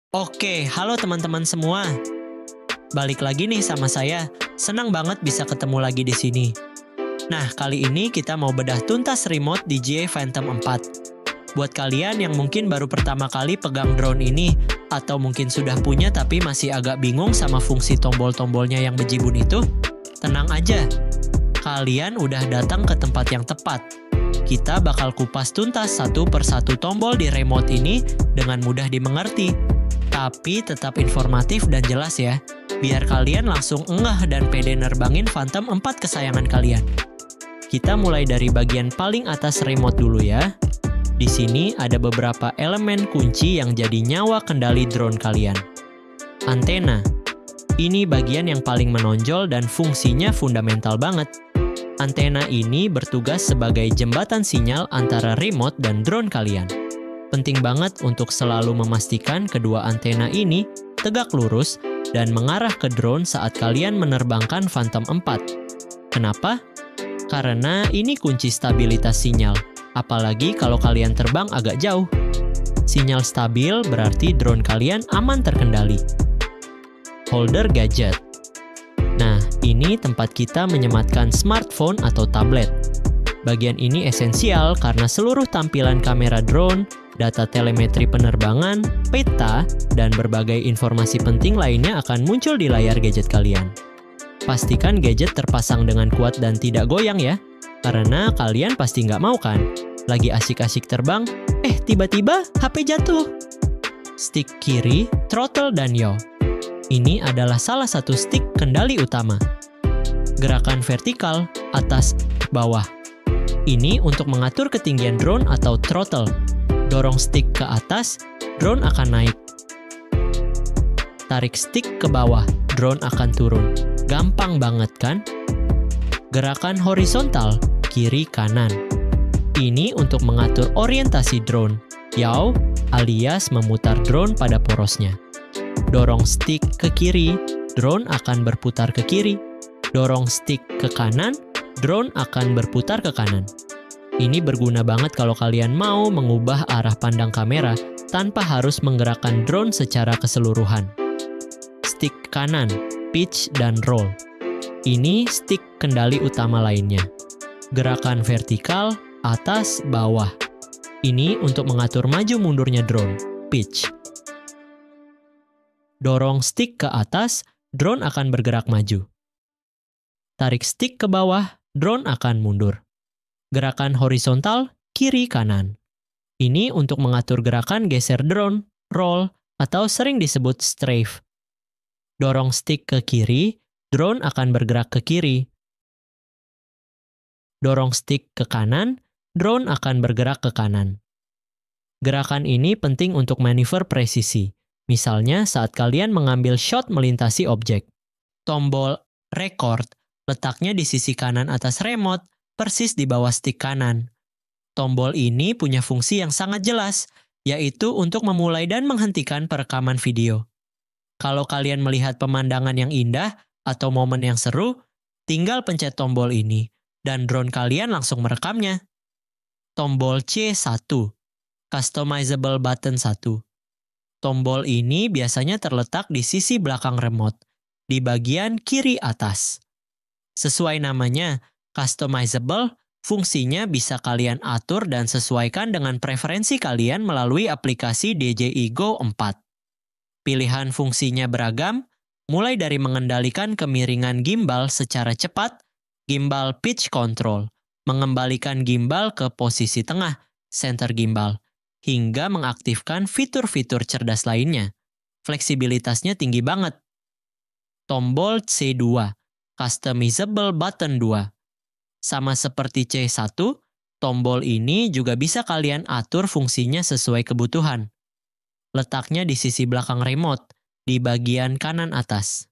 Oke, halo teman-teman semua. Balik lagi nih sama saya. Senang banget bisa ketemu lagi di sini. Nah, kali ini kita mau bedah tuntas remote DJI Phantom 4. Buat kalian yang mungkin baru pertama kali pegang drone ini, atau mungkin sudah punya tapi masih agak bingung sama fungsi tombol-tombolnya yang bejibun itu, tenang aja. Kalian udah datang ke tempat yang tepat. Kita bakal kupas tuntas satu persatu tombol di remote ini dengan mudah dimengerti. Tapi tetap informatif dan jelas ya, biar kalian langsung ngeh dan pede nerbangin Phantom 4 kesayangan kalian. Kita mulai dari bagian paling atas remote dulu ya. Di sini ada beberapa elemen kunci yang jadi nyawa kendali drone kalian. Antena. Ini bagian yang paling menonjol dan fungsinya fundamental banget. Antena ini bertugas sebagai jembatan sinyal antara remote dan drone kalian. Penting banget untuk selalu memastikan kedua antena ini tegak lurus dan mengarah ke drone saat kalian menerbangkan Phantom 4. Kenapa? Karena ini kunci stabilitas sinyal, apalagi kalau kalian terbang agak jauh. Sinyal stabil berarti drone kalian aman terkendali. Holder gadget. Nah, ini tempat kita menyematkan smartphone atau tablet. Bagian ini esensial karena seluruh tampilan kamera drone, data telemetri penerbangan, peta, dan berbagai informasi penting lainnya akan muncul di layar gadget kalian. Pastikan gadget terpasang dengan kuat dan tidak goyang ya, karena kalian pasti nggak mau kan, lagi asik-asik terbang, tiba-tiba HP jatuh. Stick kiri, throttle dan yaw. Ini adalah salah satu stick kendali utama. Gerakan vertikal, atas, bawah. Ini untuk mengatur ketinggian drone atau throttle. Dorong stick ke atas, drone akan naik. Tarik stick ke bawah, drone akan turun. Gampang banget kan? Gerakan horizontal, kiri kanan. Ini untuk mengatur orientasi drone. Yaw, alias memutar drone pada porosnya. Dorong stick ke kiri, drone akan berputar ke kiri. Dorong stick ke kanan, drone akan berputar ke kanan. Ini berguna banget kalau kalian mau mengubah arah pandang kamera tanpa harus menggerakkan drone secara keseluruhan. Stick kanan, pitch dan roll. Ini stick kendali utama lainnya. Gerakan vertikal, atas, bawah. Ini untuk mengatur maju mundurnya drone, pitch. Dorong stick ke atas, drone akan bergerak maju. Tarik stick ke bawah, drone akan mundur. Gerakan horizontal, kiri kanan. Ini untuk mengatur gerakan geser drone, roll, atau sering disebut strafe. Dorong stick ke kiri, drone akan bergerak ke kiri. Dorong stick ke kanan, drone akan bergerak ke kanan. Gerakan ini penting untuk manuver presisi. Misalnya saat kalian mengambil shot melintasi objek. Tombol record letaknya di sisi kanan atas remote, persis di bawah stick kanan. Tombol ini punya fungsi yang sangat jelas, yaitu untuk memulai dan menghentikan perekaman video. Kalau kalian melihat pemandangan yang indah atau momen yang seru, tinggal pencet tombol ini, dan drone kalian langsung merekamnya. Tombol C1, Customizable Button 1. Tombol ini biasanya terletak di sisi belakang remote, di bagian kiri atas. Sesuai namanya, customizable, fungsinya bisa kalian atur dan sesuaikan dengan preferensi kalian melalui aplikasi DJI Go 4. Pilihan fungsinya beragam, mulai dari mengendalikan kemiringan gimbal secara cepat, gimbal pitch control, mengembalikan gimbal ke posisi tengah, center gimbal, hingga mengaktifkan fitur-fitur cerdas lainnya. Fleksibilitasnya tinggi banget. Tombol C2, Customizable Button 2. Sama seperti C1, tombol ini juga bisa kalian atur fungsinya sesuai kebutuhan. Letaknya di sisi belakang remote, di bagian kanan atas.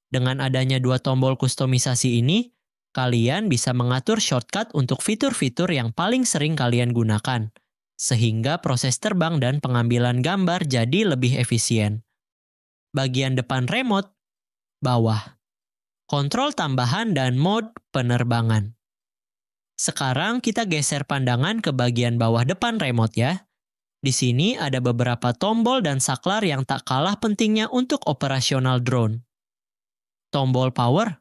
Dengan adanya dua tombol kustomisasi ini, kalian bisa mengatur shortcut untuk fitur-fitur yang paling sering kalian gunakan, sehingga proses terbang dan pengambilan gambar jadi lebih efisien. Bagian depan remote, bawah. Kontrol tambahan dan mode penerbangan. Sekarang kita geser pandangan ke bagian bawah depan remote ya. Di sini ada beberapa tombol dan saklar yang tak kalah pentingnya untuk operasional drone. Tombol power.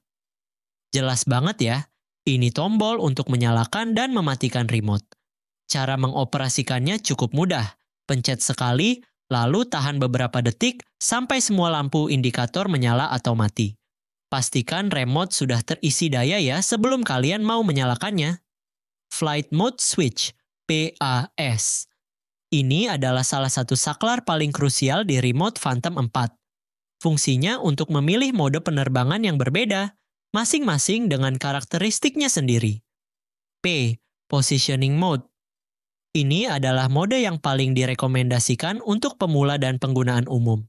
Jelas banget ya, ini tombol untuk menyalakan dan mematikan remote. Cara mengoperasikannya cukup mudah. Pencet sekali, lalu tahan beberapa detik sampai semua lampu indikator menyala atau mati. Pastikan remote sudah terisi daya ya sebelum kalian mau menyalakannya. Flight Mode Switch, PAS. Ini adalah salah satu saklar paling krusial di remote Phantom 4. Fungsinya untuk memilih mode penerbangan yang berbeda, masing-masing dengan karakteristiknya sendiri. P. Positioning Mode. Ini adalah mode yang paling direkomendasikan untuk pemula dan penggunaan umum.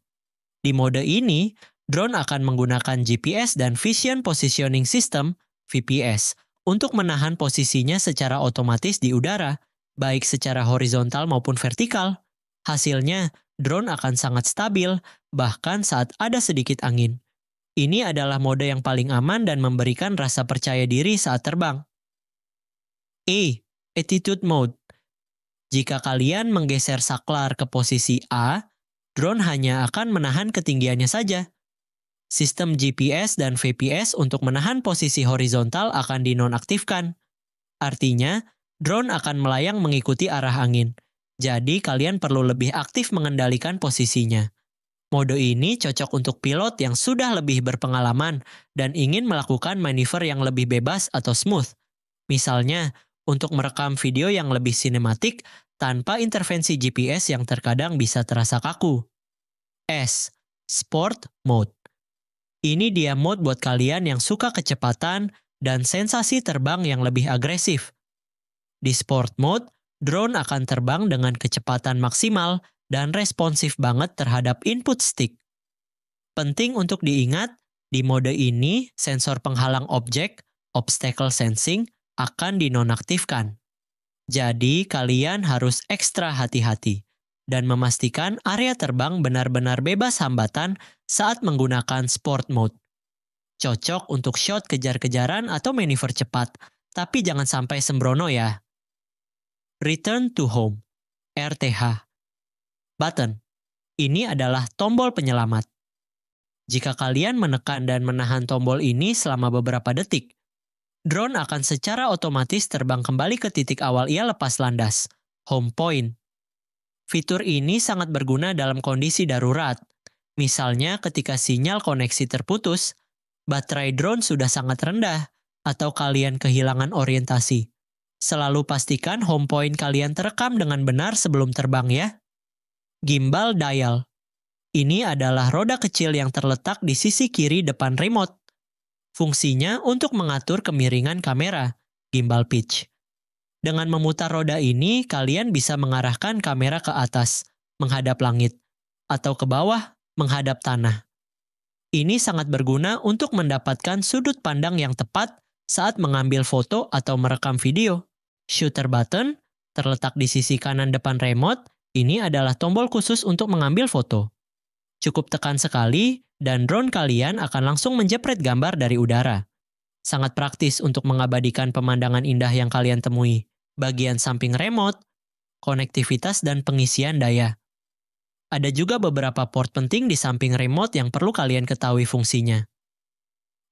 Di mode ini, drone akan menggunakan GPS dan Vision Positioning System, VPS, untuk menahan posisinya secara otomatis di udara, baik secara horizontal maupun vertikal. Hasilnya, drone akan sangat stabil, bahkan saat ada sedikit angin. Ini adalah mode yang paling aman dan memberikan rasa percaya diri saat terbang. E. Attitude Mode. Jika kalian menggeser saklar ke posisi A, drone hanya akan menahan ketinggiannya saja. Sistem GPS dan VPS untuk menahan posisi horizontal akan dinonaktifkan. Artinya, drone akan melayang mengikuti arah angin. Jadi, kalian perlu lebih aktif mengendalikan posisinya. Mode ini cocok untuk pilot yang sudah lebih berpengalaman dan ingin melakukan manuver yang lebih bebas atau smooth. Misalnya, untuk merekam video yang lebih sinematik tanpa intervensi GPS yang terkadang bisa terasa kaku. S. Sport Mode. Ini dia mode buat kalian yang suka kecepatan dan sensasi terbang yang lebih agresif. Di Sport Mode, drone akan terbang dengan kecepatan maksimal dan responsif banget terhadap input stick. Penting untuk diingat, di mode ini sensor penghalang objek, obstacle sensing, akan dinonaktifkan. Jadi, kalian harus ekstra hati-hati dan memastikan area terbang benar-benar bebas hambatan saat menggunakan sport mode. Cocok untuk shot kejar-kejaran atau manuver cepat, tapi jangan sampai sembrono ya. Return to Home, RTH. Button. Ini adalah tombol penyelamat. Jika kalian menekan dan menahan tombol ini selama beberapa detik, drone akan secara otomatis terbang kembali ke titik awal ia lepas landas, home point. Fitur ini sangat berguna dalam kondisi darurat. Misalnya ketika sinyal koneksi terputus, baterai drone sudah sangat rendah, atau kalian kehilangan orientasi. Selalu pastikan home point kalian terekam dengan benar sebelum terbang ya. Gimbal Dial. Ini adalah roda kecil yang terletak di sisi kiri depan remote. Fungsinya untuk mengatur kemiringan kamera, gimbal pitch. Dengan memutar roda ini, kalian bisa mengarahkan kamera ke atas, menghadap langit, atau ke bawah, menghadap tanah. Ini sangat berguna untuk mendapatkan sudut pandang yang tepat saat mengambil foto atau merekam video. Shutter button, terletak di sisi kanan depan remote, ini adalah tombol khusus untuk mengambil foto. Cukup tekan sekali, dan drone kalian akan langsung menjepret gambar dari udara. Sangat praktis untuk mengabadikan pemandangan indah yang kalian temui. Bagian samping remote, konektivitas dan pengisian daya. Ada juga beberapa port penting di samping remote yang perlu kalian ketahui fungsinya.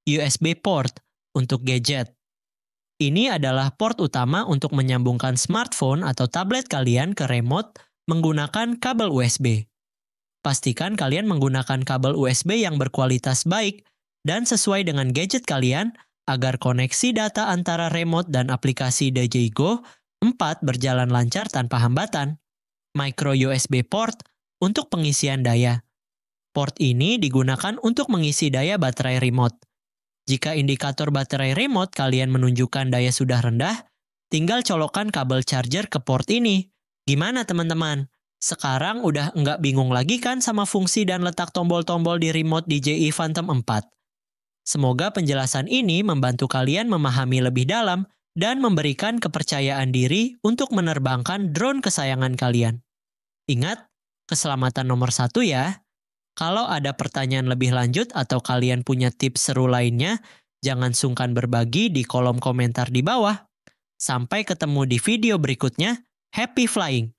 USB port untuk gadget. Ini adalah port utama untuk menyambungkan smartphone atau tablet kalian ke remote menggunakan kabel USB. Pastikan kalian menggunakan kabel USB yang berkualitas baik dan sesuai dengan gadget kalian agar koneksi data antara remote dan aplikasi DJI Go 4 berjalan lancar tanpa hambatan. Micro USB port untuk pengisian daya. Port ini digunakan untuk mengisi daya baterai remote. Jika indikator baterai remote kalian menunjukkan daya sudah rendah, tinggal colokkan kabel charger ke port ini. Gimana teman-teman? Sekarang udah nggak bingung lagi kan sama fungsi dan letak tombol-tombol di remote DJI Phantom 4? Semoga penjelasan ini membantu kalian memahami lebih dalam dan memberikan kepercayaan diri untuk menerbangkan drone kesayangan kalian. Ingat, keselamatan nomor 1 ya. Kalau ada pertanyaan lebih lanjut atau kalian punya tips seru lainnya, jangan sungkan berbagi di kolom komentar di bawah. Sampai ketemu di video berikutnya. Happy flying!